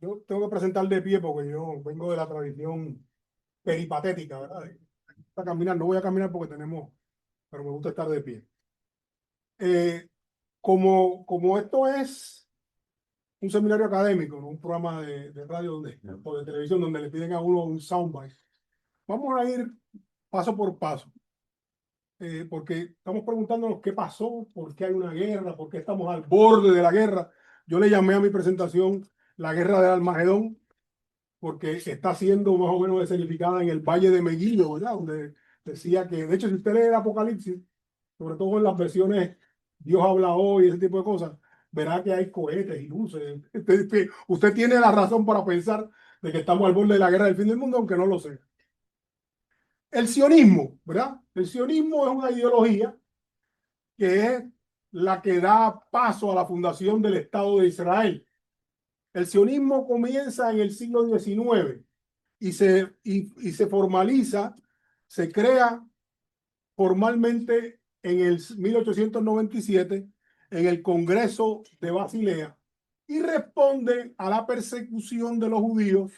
yo tengo que presentar de pie porque yo vengo de la tradición peripatética, ¿verdad? No voy a caminar porque pero me gusta estar de pie. Eh, como esto es un seminario académico, ¿no? Un programa de radio o de televisión donde le piden a uno un soundbite, vamos a ir paso por paso, porque estamos preguntándonos qué pasó, por qué hay una guerra, por qué estamos al borde de la guerra. Yo le llamé a mi presentación la guerra del Almagedón, porque está siendo más o menos escenificada en el Valle de Megiddo, ¿verdad? Donde decía que, de hecho, si usted lee el Apocalipsis, sobre todo en las versiones Dios habla hoy, ese tipo de cosas, verá que hay cohetes y luces. Usted tiene la razón para pensar de que estamos al borde de la guerra del fin del mundo, aunque no lo sea. El sionismo, ¿verdad? El sionismo es una ideología que es la que da paso a la fundación del Estado de Israel. El sionismo comienza en el siglo XIX y se formaliza, se crea formalmente en el 1897 en el Congreso de Basilea y responde a la persecución de los judíos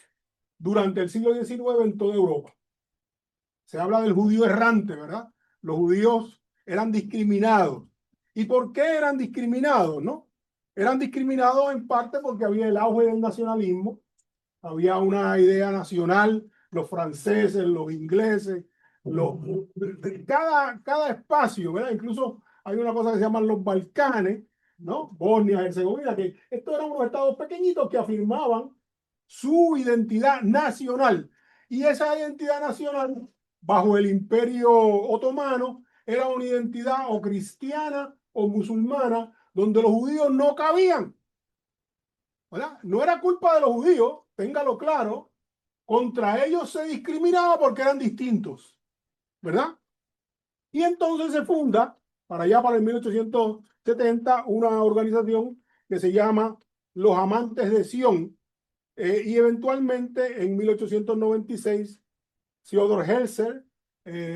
durante el siglo XIX en toda Europa. Se habla del judío errante, ¿verdad? Los judíos eran discriminados. ¿Y por qué eran discriminados, no? Eran discriminados en parte porque había el auge del nacionalismo, había una idea nacional, los franceses, los ingleses, cada espacio, ¿verdad? Incluso hay una cosa que se llaman los Balcanes, ¿no? Bosnia, Herzegovina, que estos eran unos estados pequeñitos que afirmaban su identidad nacional. Y esa identidad nacional, bajo el Imperio Otomano, era una identidad o cristiana o musulmana, donde los judíos no cabían. ¿Verdad? No era culpa de los judíos, téngalo claro, contra ellos se discriminaba porque eran distintos, ¿verdad? Y entonces se funda, para allá para el 1870, una organización que se llama Los Amantes de Sion, y eventualmente en 1896, Theodor Herzl,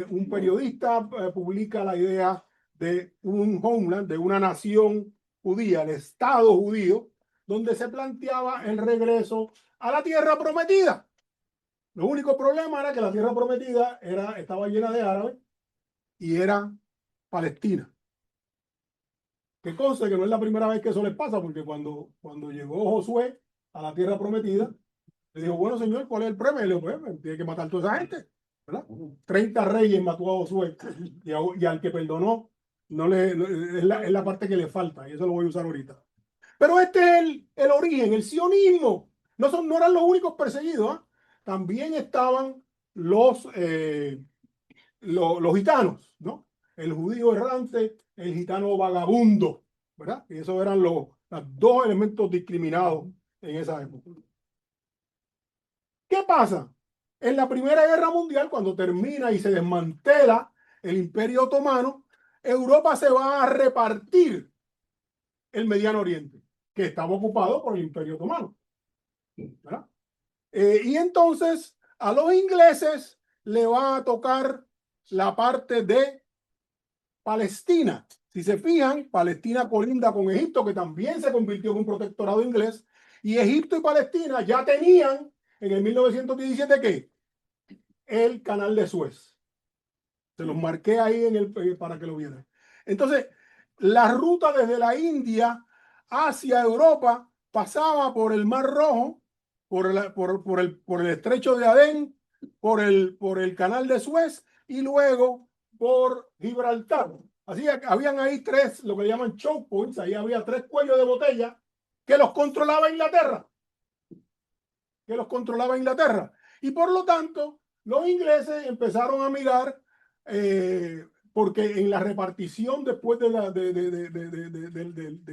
un periodista, publica la idea de un homeland, de una nación judía, el Estado judío, donde se planteaba el regreso a la tierra prometida. Lo único problema era que la tierra prometida estaba llena de árabes y era Palestina. Que conste que no es la primera vez que eso les pasa, porque cuando llegó Josué a la tierra prometida, le dijo, bueno, señor, ¿cuál es el premio? Y le dijo, pues, tiene que matar a toda esa gente, ¿verdad? 30 reyes mató a Josué, y al que perdonó, es la parte que le falta, y eso lo voy a usar ahorita. Pero este es el origen, el sionismo. No eran los únicos perseguidos, ¿eh? También estaban los gitanos, ¿no? El judío errante, el gitano vagabundo, ¿verdad? Y esos eran los dos elementos discriminados en esa época. ¿Qué pasa? En la Primera Guerra Mundial, cuando termina y se desmantela el Imperio Otomano, Europa se va a repartir el Mediano Oriente, que estaba ocupado por el Imperio Otomano, ¿verdad? Y entonces a los ingleses le va a tocar la parte de Palestina. Si se fijan, Palestina colinda con Egipto, que también se convirtió en un protectorado inglés, y Egipto y Palestina ya tenían en el 1917 ¿qué? El canal de Suez. Se los marqué ahí para que lo vieran. Entonces, la ruta desde la India hacia Europa pasaba por el Mar Rojo, por el estrecho de Adén, por el canal de Suez y luego por Gibraltar. Así que habían ahí tres, lo que llaman choke points, ahí había tres cuellos de botella que los controlaba Inglaterra. Y por lo tanto, los ingleses empezaron a mirar, porque en la repartición después de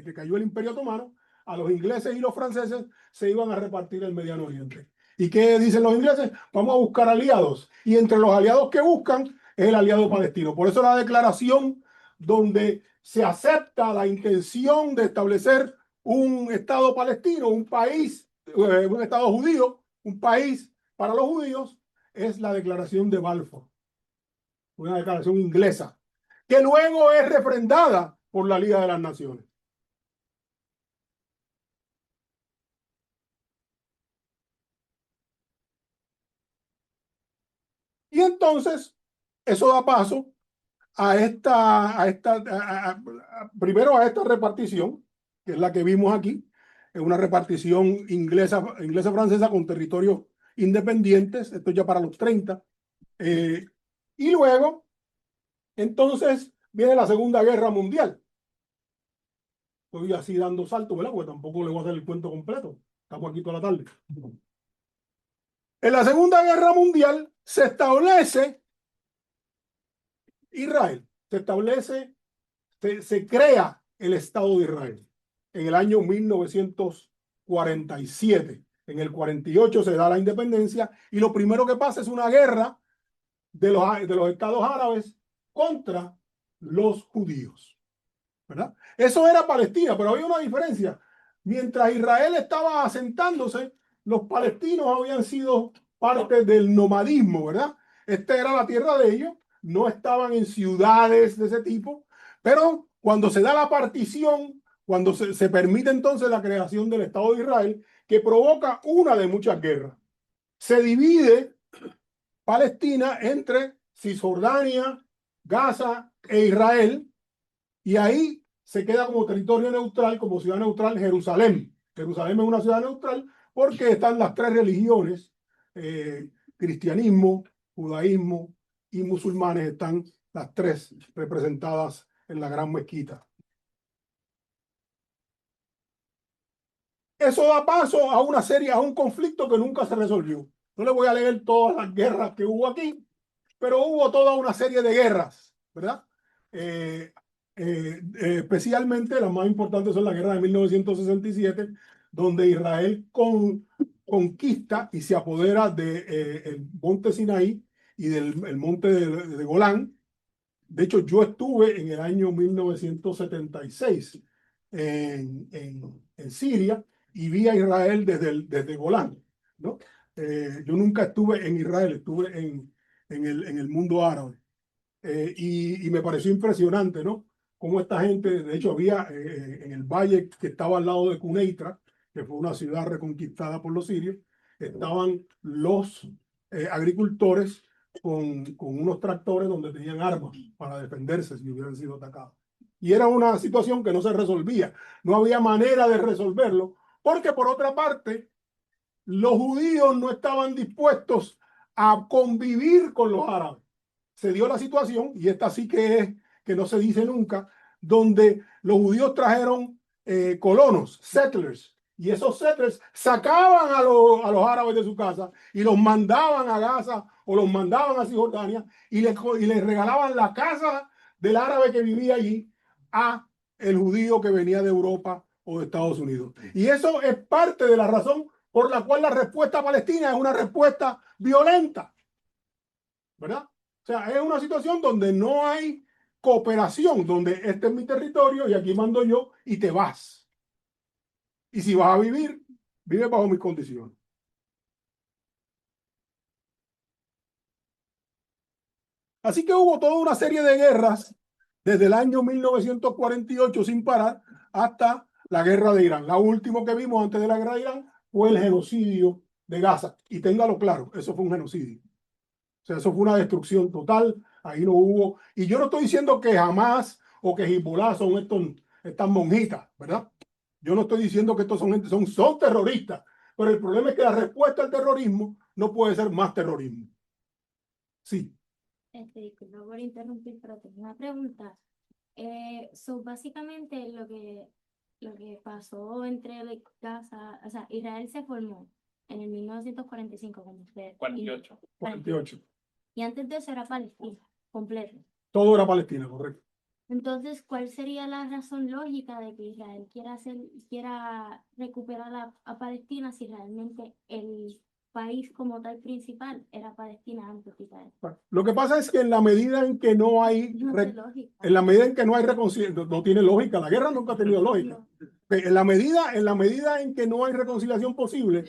que cayó el Imperio Otomano, a los ingleses y los franceses se iban a repartir el Mediano Oriente. ¿Y qué dicen los ingleses? Vamos a buscar aliados. Y entre los aliados que buscan es el aliado palestino. Por eso la declaración donde se acepta la intención de establecer un Estado palestino, un país, un Estado judío, un país para los judíos, es la declaración de Balfour, una declaración inglesa, que luego es refrendada por la Liga de las Naciones. Y entonces, eso da paso primero a esta repartición, que es la que vimos aquí, es una repartición inglesa-francesa con territorios independientes, esto ya para los 30. Y luego, entonces, viene la Segunda Guerra Mundial. Estoy así dando saltos, ¿verdad? Porque tampoco le voy a hacer el cuento completo. Estamos aquí toda la tarde. En la Segunda Guerra Mundial se establece Israel, se crea el Estado de Israel en el año 1947. En el 48 se da la independencia y lo primero que pasa es una guerra de los estados árabes contra los judíos, ¿verdad? Eso era Palestina, pero había una diferencia. Mientras Israel estaba asentándose, los palestinos habían sido parte del nomadismo, ¿verdad? Esta era la tierra de ellos, no estaban en ciudades de ese tipo, pero cuando se da la partición, cuando se permite entonces la creación del Estado de Israel, que provoca una de muchas guerras, se divide Palestina entre Cisjordania, Gaza e Israel, y ahí se queda como territorio neutral, como ciudad neutral, Jerusalén. Jerusalén es una ciudad neutral porque están las tres religiones, cristianismo, judaísmo y musulmanes, están las tres representadas en la gran mezquita. Eso da paso a una serie, a un conflicto que nunca se resolvió. No le voy a leer todas las guerras que hubo aquí, pero hubo toda una serie de guerras, ¿verdad? Especialmente las más importantes son la guerra de 1967, donde Israel conquista y se apodera del monte Sinaí y del monte de Golán. De hecho, yo estuve en el año 1976 en Siria y vi a Israel desde Golán, ¿no? Yo nunca estuve en Israel, estuve en el mundo árabe. Y me pareció impresionante, ¿no? Cómo esta gente, de hecho, había en el valle que estaba al lado de Cuneitra, que fue una ciudad reconquistada por los sirios, estaban los agricultores con unos tractores donde tenían armas para defenderse si hubieran sido atacados. Y era una situación que no se resolvía, no había manera de resolverlo, porque por otra parte, los judíos no estaban dispuestos a convivir con los árabes. Se dio la situación, y esta sí que es, que no se dice nunca, donde los judíos trajeron colonos, settlers, y esos settlers sacaban a los árabes de su casa y los mandaban a Gaza o los mandaban a Cisjordania y les regalaban la casa del árabe que vivía allí a el judío que venía de Europa o de Estados Unidos. Y eso es parte de la razón por la cual la respuesta palestina es una respuesta violenta, ¿verdad? O sea, es una situación donde no hay cooperación, donde este es mi territorio y aquí mando yo y te vas. Y si vas a vivir, vive bajo mis condiciones. Así que hubo toda una serie de guerras desde el año 1948 sin parar hasta la guerra de Irán. La última que vimos antes de la guerra de Irán fue el genocidio de Gaza. Y téngalo claro, eso fue un genocidio. O sea, eso fue una destrucción total. Ahí no hubo. Y yo no estoy diciendo que Hamas o que Hezbollah son estas monjitas, ¿verdad? Yo no estoy diciendo que estos son gente, son terroristas. Pero el problema es que la respuesta al terrorismo no puede ser más terrorismo. Sí. Disculpa por interrumpir, pero tengo una pregunta. Básicamente lo que pasó entre Gaza, o sea, Israel se formó en el 1945, como usted. 48. 48. Y antes de eso era Palestina, completo. Todo era Palestina, correcto. Entonces, ¿cuál sería la razón lógica de que Israel quiera recuperar a Palestina si realmente el país como tal principal era Palestina antes de Israel? Lo que pasa es que en la medida en que no hay, en la medida en que no hay reconciliación, no tiene lógica, la guerra nunca ha tenido lógica. En la medida en que no hay reconciliación posible,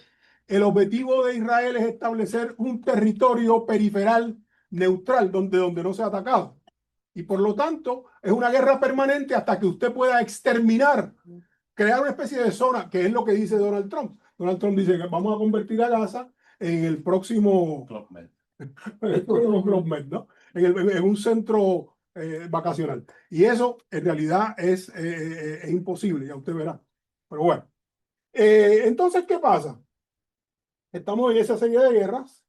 el objetivo de Israel es establecer un territorio periferal neutral donde no sea atacado. Y por lo tanto, es una guerra permanente hasta que usted pueda exterminar, crear una especie de zona, que es lo que dice Donald Trump. Donald Trump dice que vamos a convertir a Gaza en el próximo ¿no? En un centro vacacional. Y eso en realidad es imposible, ya usted verá. Pero bueno, entonces, ¿qué pasa? Estamos en esa serie de guerras.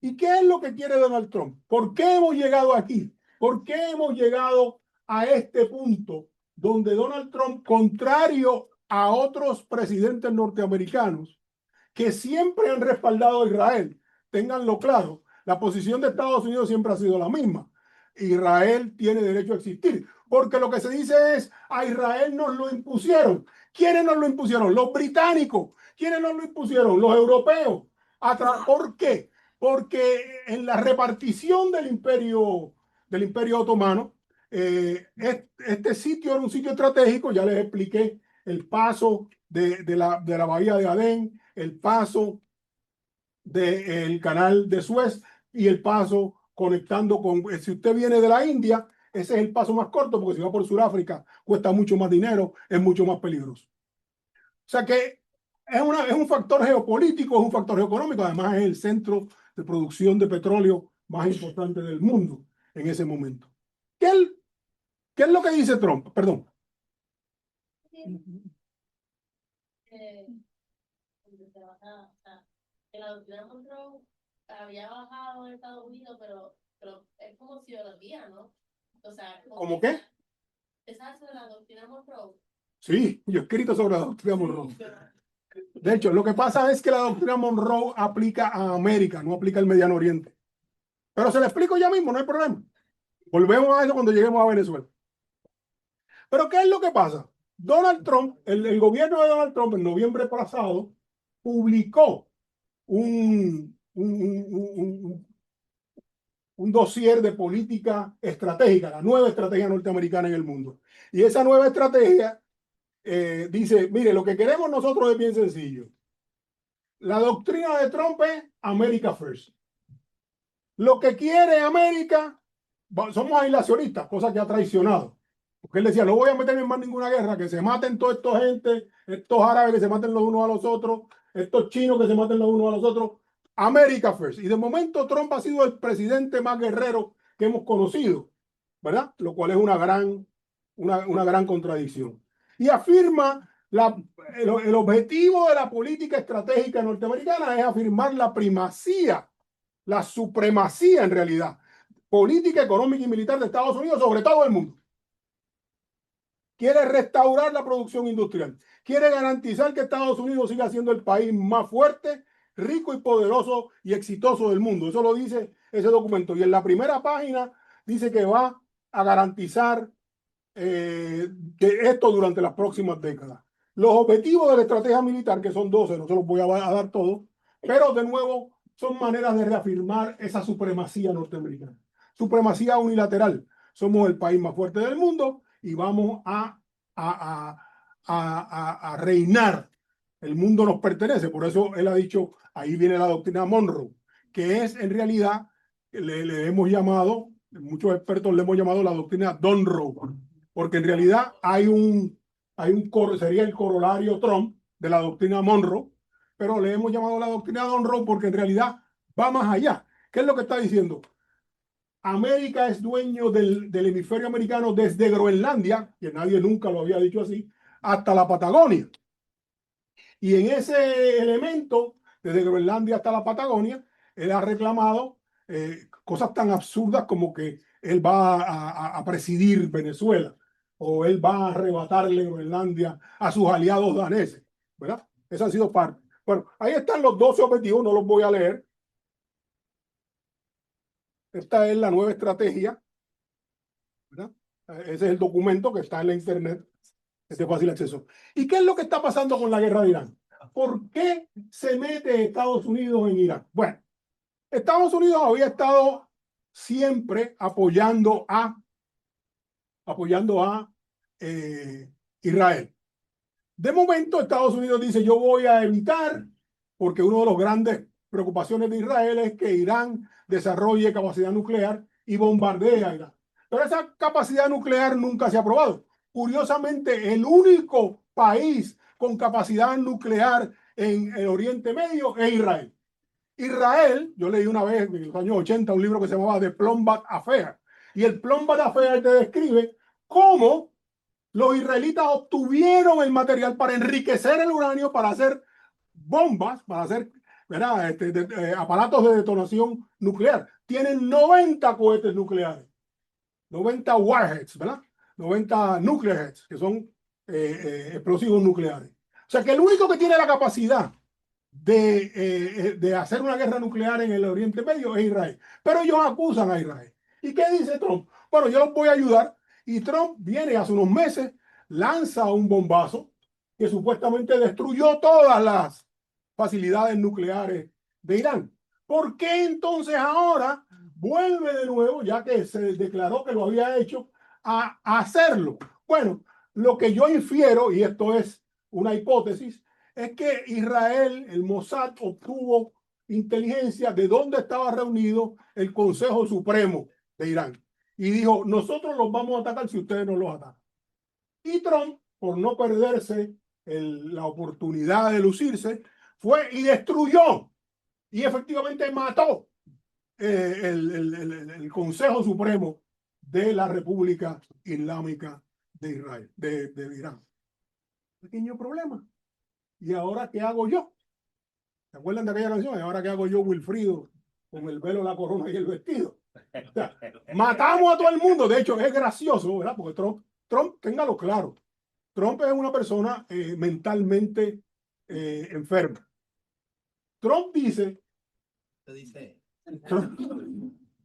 ¿Y qué es lo que quiere Donald Trump? ¿Por qué hemos llegado aquí? ¿Por qué hemos llegado a este punto donde Donald Trump, contrario a otros presidentes norteamericanos que siempre han respaldado a Israel, ténganlo claro, la posición de Estados Unidos siempre ha sido la misma. Israel tiene derecho a existir, porque lo que se dice es, a Israel nos lo impusieron. ¿Quiénes nos lo impusieron? Los británicos. ¿Quiénes nos lo impusieron? Los europeos. ¿Por qué? Porque en la repartición del imperio otomano, este sitio era un sitio estratégico, ya les expliqué el paso de la bahía de Adén, el paso del canal de Suez y el paso conectando con, si usted viene de la India, ese es el paso más corto, porque si va por Sudáfrica cuesta mucho más dinero, es mucho más peligroso. O sea que es un factor geopolítico, es un factor geoeconómico, además es el centro de producción de petróleo más importante del mundo en ese momento. ¿Qué es lo que dice Trump? Perdón. La doctrina Monroe había bajado en Estados Unidos, pero es como ciudadanía, ¿no? O sea, ¿Cómo qué? esa es la doctrina Monroe. Sí, yo he escrito sobre la doctrina Monroe. De hecho, lo que pasa es que la doctrina Monroe aplica a América, no aplica al Mediano Oriente. Pero se lo explico ya mismo, no hay problema. Volvemos a eso cuando lleguemos a Venezuela. Pero ¿qué es lo que pasa? Donald Trump, el gobierno de Donald Trump en noviembre pasado publicó un dossier de política estratégica, la nueva estrategia norteamericana en el mundo. Y esa nueva estrategia dice, mire, lo que queremos nosotros es bien sencillo. La doctrina de Trump es America First. Lo que quiere América, somos aislacionistas, cosa que ha traicionado. Porque él decía, no voy a meterme en más ninguna guerra, que se maten toda esta gente, estos árabes que se maten los unos a los otros, estos chinos que se maten los unos a los otros. America First. Y de momento Trump ha sido el presidente más guerrero que hemos conocido, ¿verdad? Lo cual es una gran contradicción. Y afirma el objetivo de la política estratégica norteamericana es afirmar la primacía, la supremacía en realidad, política, económica y militar de Estados Unidos sobre todo el mundo. Quiere restaurar la producción industrial. Quiere garantizar que Estados Unidos siga siendo el país más fuerte, rico y poderoso y exitoso del mundo. Eso lo dice ese documento. Y en la primera página dice que va a garantizar que esto durante las próximas décadas. Los objetivos de la estrategia militar, que son 12, no se los voy a dar todos, pero de nuevo son maneras de reafirmar esa supremacía norteamericana. Supremacía unilateral. Somos el país más fuerte del mundo y vamos a reinar. El mundo nos pertenece. Por eso él ha dicho, ahí viene la doctrina Monroe, que es en realidad, le hemos llamado, muchos expertos le hemos llamado la doctrina Donroe, porque en realidad sería el corolario Trump de la doctrina Monroe, pero le hemos llamado la doctrina Monroe porque en realidad va más allá. ¿Qué es lo que está diciendo? América es dueño del hemisferio americano desde Groenlandia, que nadie nunca lo había dicho así, hasta la Patagonia. Y en ese elemento, desde Groenlandia hasta la Patagonia, él ha reclamado cosas tan absurdas como que él va a presidir Venezuela o él va a arrebatarle Groenlandia a sus aliados daneses, ¿verdad? Esa ha sido parte. Bueno, ahí están los 12 objetivos, no los voy a leer. Esta es la nueva estrategia, ¿verdad? Ese es el documento que está en la internet, es de fácil acceso. ¿Y qué es lo que está pasando con la guerra de Irán? ¿Por qué se mete Estados Unidos en Irán? Bueno, Estados Unidos había estado siempre apoyando a Israel. De momento, Estados Unidos dice, yo voy a evitar, porque una de las grandes preocupaciones de Israel es que Irán desarrolle capacidad nuclear y bombardee a Irán. Pero esa capacidad nuclear nunca se ha probado. Curiosamente, el único país con capacidad nuclear en el Oriente Medio es Israel. Israel, yo leí una vez en los años 80 un libro que se llamaba The Plumbat Affair, y el Plumbat Affair te describe cómo los israelitas obtuvieron el material para enriquecer el uranio, para hacer bombas, para hacer, ¿verdad? Aparatos de detonación nuclear. Tienen 90 cohetes nucleares, 90 warheads, ¿verdad? 90 nuclear heads, que son explosivos nucleares. O sea que el único que tiene la capacidad de hacer una guerra nuclear en el Oriente Medio es Israel. Pero ellos acusan a Israel. ¿Y qué dice Trump? Bueno, yo los voy a ayudar. Y Trump viene hace unos meses, lanza un bombazo que supuestamente destruyó todas las facilidades nucleares de Irán. ¿Por qué entonces ahora vuelve de nuevo, ya que se declaró que lo había hecho, a hacerlo? Bueno, lo que yo infiero, y esto es una hipótesis, es que Israel, el Mossad, obtuvo inteligencia de dónde estaba reunido el Consejo Supremo de Irán. Y dijo, nosotros los vamos a atacar si ustedes no los atacan. Y Trump, por no perderse la oportunidad de lucirse, fue y destruyó y efectivamente mató el Consejo Supremo de la República Islámica de Israel, de Irán. Pequeño problema. ¿Y ahora qué hago yo? ¿Se acuerdan de aquella canción? ¿Y ahora qué hago yo, Wilfrido, con el velo, la corona y el vestido? O sea, matamos a todo el mundo. De hecho, es gracioso, ¿verdad? Porque Trump, téngalo claro, Trump es una persona mentalmente enferma. Trump dice,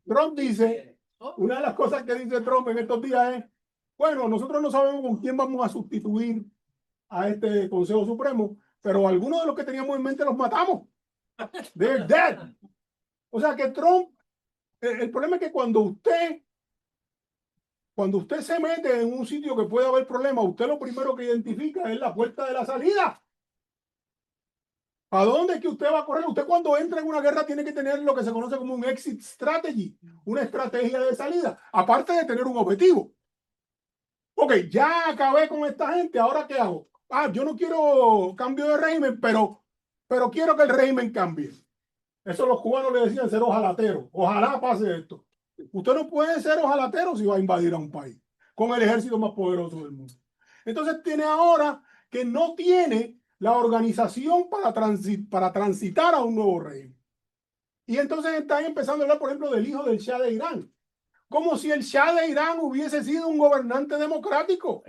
Trump dice, una de las cosas que dice Trump en estos días es, bueno, nosotros no sabemos con quién vamos a sustituir a este Consejo Supremo, pero algunos de los que teníamos en mente los matamos. They're dead. O sea que Trump, el problema es que cuando usted se mete en un sitio que puede haber problemas, usted lo primero que identifica es la puerta de la salida. ¿A dónde es que usted va a correr? Usted cuando entra en una guerra tiene que tener lo que se conoce como un exit strategy, una estrategia de salida, aparte de tener un objetivo. Ok, ya acabé con esta gente, ¿ahora qué hago? Ah, yo no quiero cambio de régimen, pero quiero que el régimen cambie. Eso los cubanos le decían ser ojalatero. Ojalá pase esto. Usted no puede ser ojalatero si va a invadir a un país con el ejército más poderoso del mundo. Entonces tiene ahora que no tiene la organización para transitar a un nuevo régimen. Y entonces están empezando a hablar, por ejemplo, del hijo del Shah de Irán. Como si el Shah de Irán hubiese sido un gobernante democrático.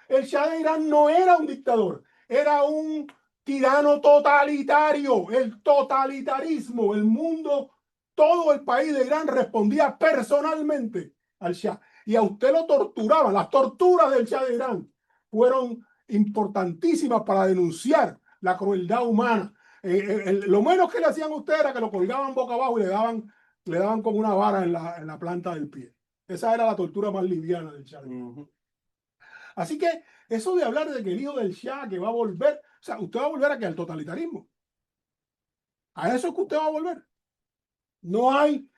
El Shah de Irán no era un dictador, era un tirano totalitario. El totalitarismo, el mundo, todo el país de Irán respondía personalmente al Shah. Y a usted lo torturaban. Las torturas del Shah de Irán fueron importantísimas para denunciar la crueldad humana. Lo menos que le hacían a usted era que lo colgaban boca abajo y le daban con una vara en la planta del pie. Esa era la tortura más liviana del Shah. Así que eso de hablar de que el hijo del Shah que va a volver, o sea, usted va a volver aquí al totalitarismo. A eso es que usted va a volver. No hay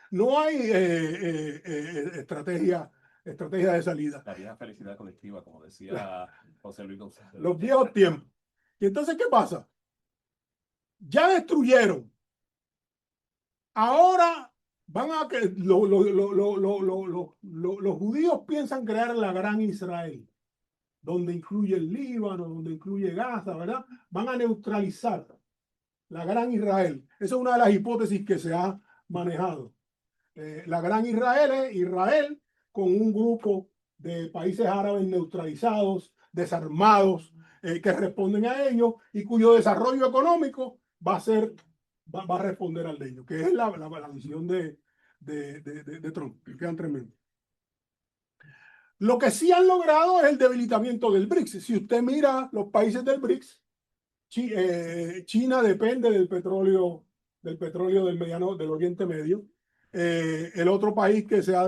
estrategia de salida. La vieja felicidad colectiva, como decía José Luis González. Los viejos tiempos. Y entonces, ¿qué pasa? Ya destruyeron. Ahora van a que los judíos piensan crear la gran Israel, donde incluye el Líbano, donde incluye Gaza, ¿verdad? Van a neutralizar la gran Israel. Esa es una de las hipótesis que se ha manejado. La gran Israel es Israel con un grupo de países árabes neutralizados, desarmados, que responden a ellos y cuyo desarrollo económico va a responder al de ellos, que es la visión de Trump, que quedan tremendos. Lo que sí han logrado es el debilitamiento del BRICS. Si usted mira los países del BRICS, China depende del petróleo del Oriente Medio. El otro país que sea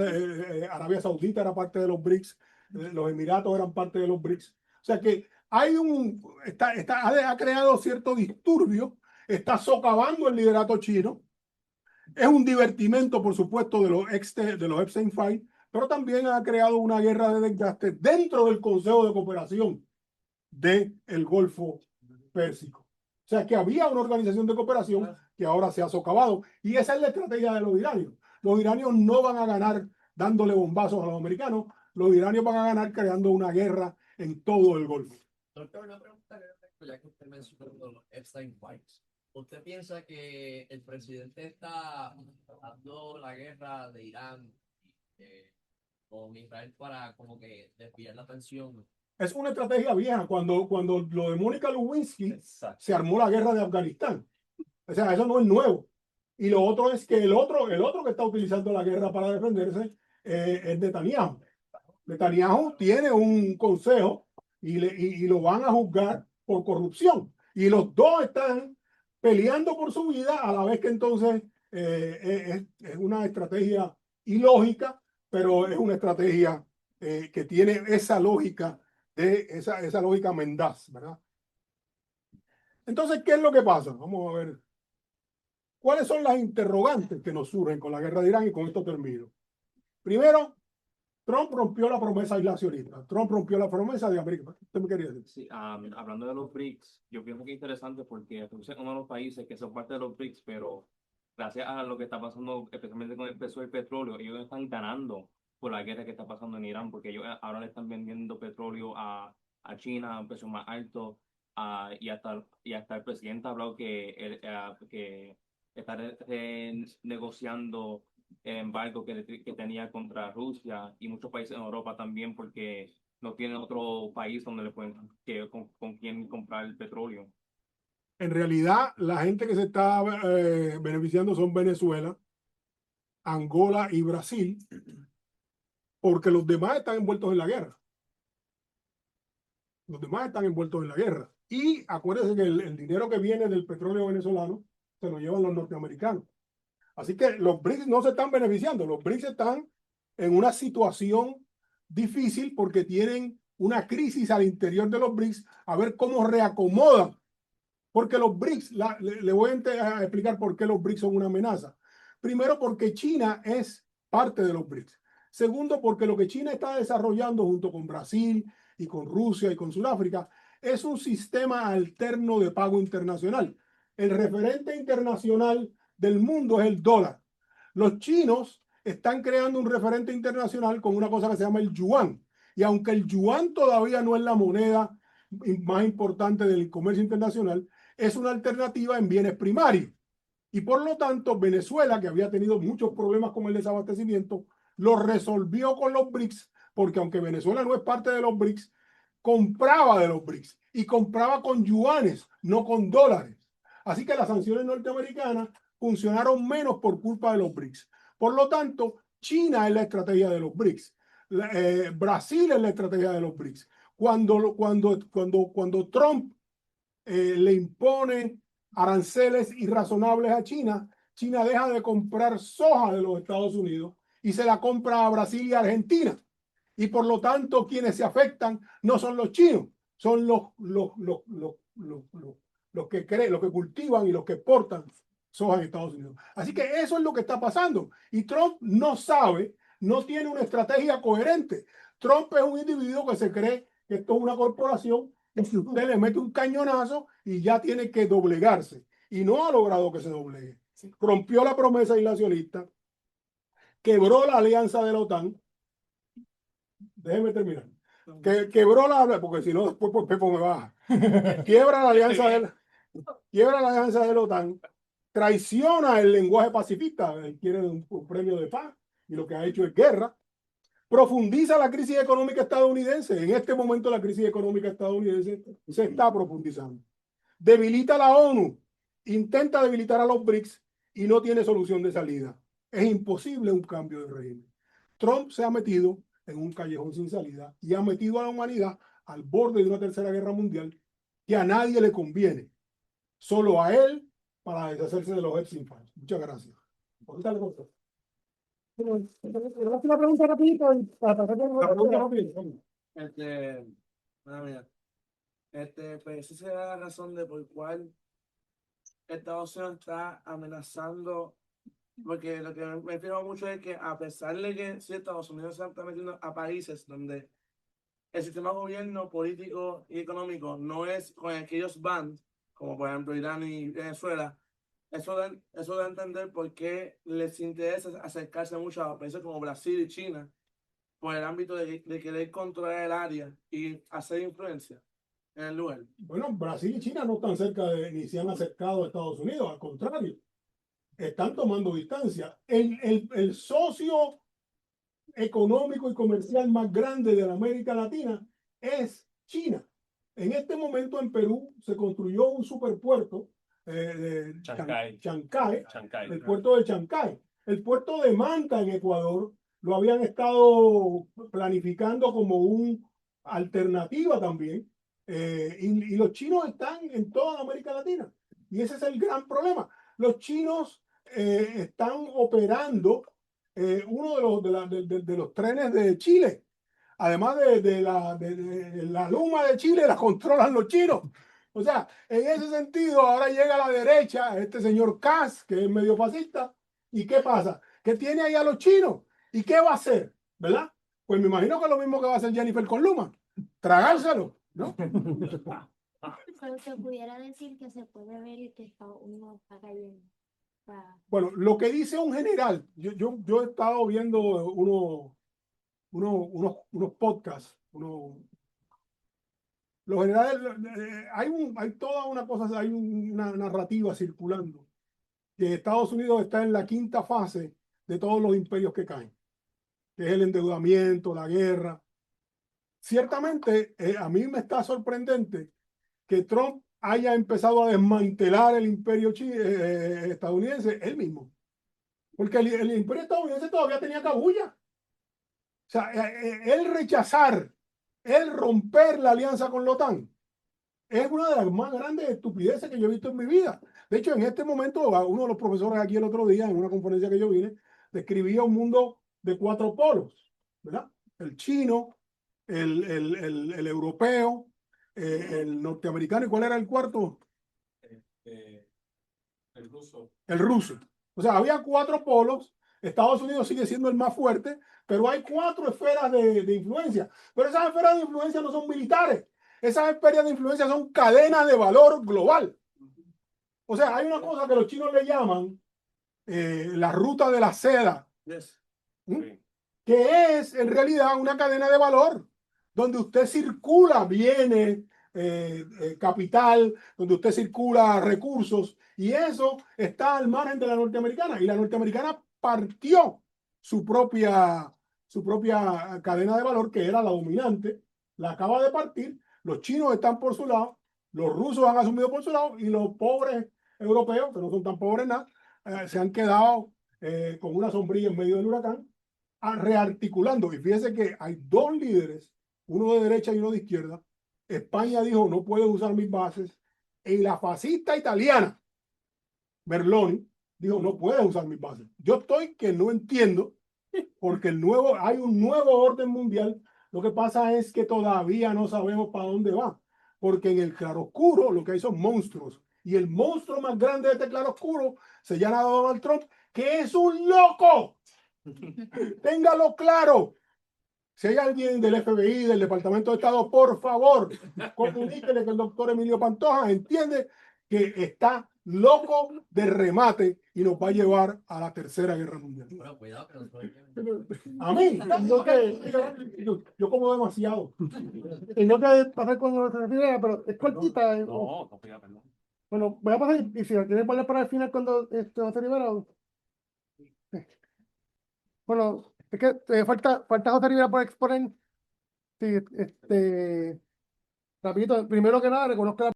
Arabia Saudita era parte de los BRICS, los Emiratos eran parte de los BRICS. O sea que hay ha creado cierto disturbio, está socavando el liderato chino. Es un divertimento, por supuesto, de los Epstein Files, pero también ha creado una guerra de desgaste dentro del Consejo de Cooperación del Golfo Pérsico. O sea que había una organización de cooperación que ahora se ha socavado. Y esa es la estrategia de los iranios. Los iranios no van a ganar dándole bombazos a los americanos. Los iranios van a ganar creando una guerra en todo el Golfo. Doctor, una pregunta que ya que usted mencionó los Epstein Files. ¿Usted piensa que el presidente está dando la guerra de Irán con Israel para como que desviar la atención? Es una estrategia vieja. Cuando lo de Mónica Lewinsky Exacto. se armó la guerra de Afganistán. O sea, eso no es nuevo. Y lo otro es que el otro que está utilizando la guerra para defenderse es Netanyahu. Netanyahu tiene un consejo y lo van a juzgar por corrupción. Y los dos están peleando por su vida a la vez que entonces es una estrategia ilógica, pero es una estrategia que tiene esa lógica esa lógica mendaz, ¿verdad? Entonces, ¿qué es lo que pasa? Vamos a ver. ¿Cuáles son las interrogantes que nos surgen con la guerra de Irán? Y con esto termino. Primero, Trump rompió la promesa aislacionista. Trump rompió la promesa de América. ¿Usted me quería decir? Sí, hablando de los BRICS, yo pienso que es interesante porque Rusia es uno de los países que son parte de los BRICS, pero gracias a lo que está pasando, especialmente con el precio del petróleo, ellos están ganando por la guerra que está pasando en Irán, porque ellos ahora le están vendiendo petróleo a China a un precio más alto, y hasta el presidente ha hablado que está negociando el embargo que tenía contra Rusia y muchos países en Europa también, porque no tienen otro país donde le pueden con quien comprar el petróleo. En realidad, la gente que se está beneficiando son Venezuela, Angola y Brasil, porque los demás están envueltos en la guerra. Los demás están envueltos en la guerra. Y acuérdense que el dinero que viene del petróleo venezolano se lo llevan los norteamericanos. Así que los BRICS no se están beneficiando. Los BRICS están en una situación difícil porque tienen una crisis al interior de los BRICS a ver cómo reacomodan. Porque los BRICS, le voy a explicar por qué los BRICS son una amenaza. Primero, porque China es parte de los BRICS. Segundo, porque lo que China está desarrollando junto con Brasil y con Rusia y con Sudáfrica es un sistema alterno de pago internacional. El referente internacional del mundo es el dólar. Los chinos están creando un referente internacional con una cosa que se llama el yuan. Y aunque el yuan todavía no es la moneda más importante del comercio internacional, es una alternativa en bienes primarios. Y por lo tanto, Venezuela, que había tenido muchos problemas con el desabastecimiento, lo resolvió con los BRICS, porque aunque Venezuela no es parte de los BRICS, compraba de los BRICS y compraba con yuanes, no con dólares. Así que las sanciones norteamericanas funcionaron menos por culpa de los BRICS. Por lo tanto, China es la estrategia de los BRICS. Brasil es la estrategia de los BRICS. Cuando Trump le impone aranceles irrazonables a China, China deja de comprar soja de los Estados Unidos y se la compra a Brasil y a Argentina. Y por lo tanto, quienes se afectan no son los chinos, son los que cultivan y los que exportan soja en Estados Unidos. Así que eso es lo que está pasando. Y Trump no sabe, no tiene una estrategia coherente. Trump es un individuo que se cree que esto es una corporación y si usted le mete un cañonazo y ya tiene que doblegarse. Y no ha logrado que se doblegue. Rompió la promesa aislacionista, quebró la alianza de la OTAN. Déjeme terminar. Quebró porque si no, después pues, Pepo me baja. Quiebra la alianza de la OTAN, traiciona el lenguaje pacifista, él quiere un premio de paz y lo que ha hecho es guerra. Profundiza la crisis económica estadounidense. En este momento la crisis económica estadounidense se está profundizando. Debilita la ONU, intenta debilitar a los BRICS y no tiene solución de salida. Es imposible un cambio de régimen. Trump se ha metido en un callejón sin salida y ha metido a la humanidad al borde de una tercera guerra mundial que a nadie le conviene, solo a él para deshacerse de los Epstein Files. Muchas gracias. Una pregunta rapidito y para pasar pues esa es la razón de por cual Estados Unidos está amenazando, porque lo que me refiero mucho es que a pesar de que sí, Estados Unidos se está metiendo a países donde el sistema de gobierno político y económico no es con el que ellos van, como por ejemplo Irán y Venezuela, eso da a entender por qué les interesa acercarse mucho a países como Brasil y China, por el ámbito de querer controlar el área y hacer influencia en el lugar. Bueno, Brasil y China no están cerca de, ni se han acercado a Estados Unidos, al contrario, están tomando distancia. El socio económico y comercial más grande de la América Latina es China. En este momento en Perú se construyó un superpuerto de Chancay. Chancay, Chancay. el puerto de Chancay. El puerto de Manta en Ecuador lo habían estado planificando como una alternativa también. Y los chinos están en toda América Latina. Y ese es el gran problema. Los chinos están operando uno de los trenes de Chile. Además de la Luma de Chile, la controlan los chinos. O sea, en ese sentido, ahora llega a la derecha este señor Kass, que es medio fascista. ¿Y qué pasa? Que tiene ahí a los chinos. ¿Y qué va a hacer? ¿Verdad? Pues me imagino que es lo mismo que va a hacer Jennifer con Luma. Tragárselo, ¿no? Pero se pudiera decir que se puede ver que Estados Unidos está cayendo. O sea, Bueno, lo que dice un general, yo he estado viendo unos podcasts, los generales, hay toda una cosa, hay una narrativa circulando, que Estados Unidos está en la quinta fase de todos los imperios que caen, que es el endeudamiento, la guerra. Ciertamente, a mí me está sorprendente que Trump haya empezado a desmantelar el imperio estadounidense él mismo. Porque el imperio estadounidense todavía tenía cabulla. O sea, el romper la alianza con la OTAN, es una de las más grandes estupideces que yo he visto en mi vida. De hecho, en este momento, uno de los profesores aquí el otro día, en una conferencia que yo vine, describía un mundo de 4 polos, ¿verdad? El chino, el europeo, el norteamericano, ¿y cuál era el cuarto? El ruso. El ruso. O sea, había 4 polos. Estados Unidos sigue siendo el más fuerte, pero hay 4 esferas de influencia. Pero esas esferas de influencia no son militares. Esas esferas de influencia son cadenas de valor global. O sea, hay una cosa que los chinos le llaman la ruta de la seda, Yes. Sí. que es en realidad una cadena de valor, donde usted circula bienes, capital, donde usted circula recursos, y eso está al margen de la norteamericana. Y la norteamericana partió su propia cadena de valor, que era la dominante, la acaba de partir. Los chinos están por su lado, los rusos han asumido por su lado, y los pobres europeos, que no son tan pobres nada, se han quedado con una sombrilla en medio del huracán, rearticulando. Y fíjese que hay 2 líderes, uno de derecha y uno de izquierda. España dijo, no puedo usar mis bases. Y la fascista italiana, Merloni, dijo, no puedes usar mis bases. Yo estoy que no entiendo, porque hay un nuevo orden mundial. Lo que pasa es que todavía no sabemos para dónde va, porque en el claroscuro lo que hay son monstruos. Y el monstruo más grande de este claroscuro se llama Donald Trump, que es un loco. Téngalo claro. Si hay alguien del FBI, del Departamento de Estado, por favor, comuníquele que el doctor Emilio Pantoja entiende que está loco de remate y nos va a llevar a la Tercera Guerra Mundial. Bueno, cuidado que no se A mí, yo como demasiado. Y no que pasar con nuestra rivera, pero es cortita. No, no, perdón. Bueno, voy a pasar y si lo quieres poner para el final cuando José Rivera. Bueno, es que falta José Rivera por exponer. Sí, rapidito, primero que nada, reconozco la